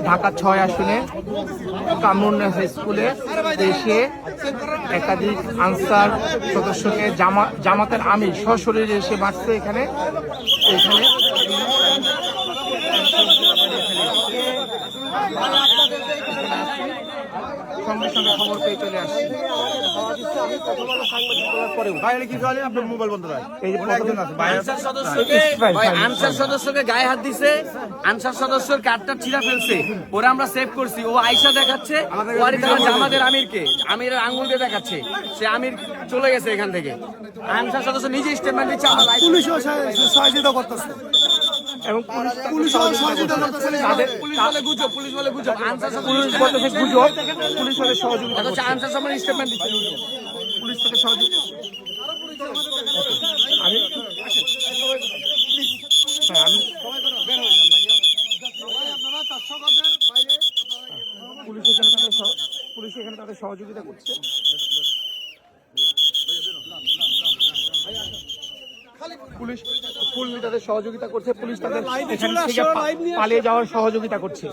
ঢাকা 6 আসনে কামরুন্নেসা স্কুলে দেশে একাধিক আনসার সদস্যকে জামাতের আমির সশরীরে এসে মারছে এখানে সঙ্গে সঙ্গে খবর পেয়ে চলে আসছে। আনসার সদস্যকে গায়ে হাত দিছে, আনসার সদস্যের কার্ডটা ছিঁড়া ফেলছে, ওরা আমরা সেভ করছি। ও আইসা দেখাচ্ছে জামাতের আমিরকে, আমিরের আঙ্গুল দিয়ে দেখাচ্ছে, সে আমির চলে গেছে এখান থেকে। আনসার সদস্য নিজে স্টেটমেন্ট দিচ্ছে, পুলিশও সহযোগিতা করতেছে এবং পুলিশ বলে গুজব, আনসার পুলিশ হলে সহযোগিতা করছে। আনসার সমান স্টেটমেন্ট দিচ্ছে, পুলিশ থেকে সহযোগিতা পুলিশ এখানে তাদের সহযোগিতা করছে। পুলিশ তাদের সহযোগিতা করছে, পুলিশ তাদের এখান থেকে পালিয়ে যাওয়ার সহযোগিতা করছে।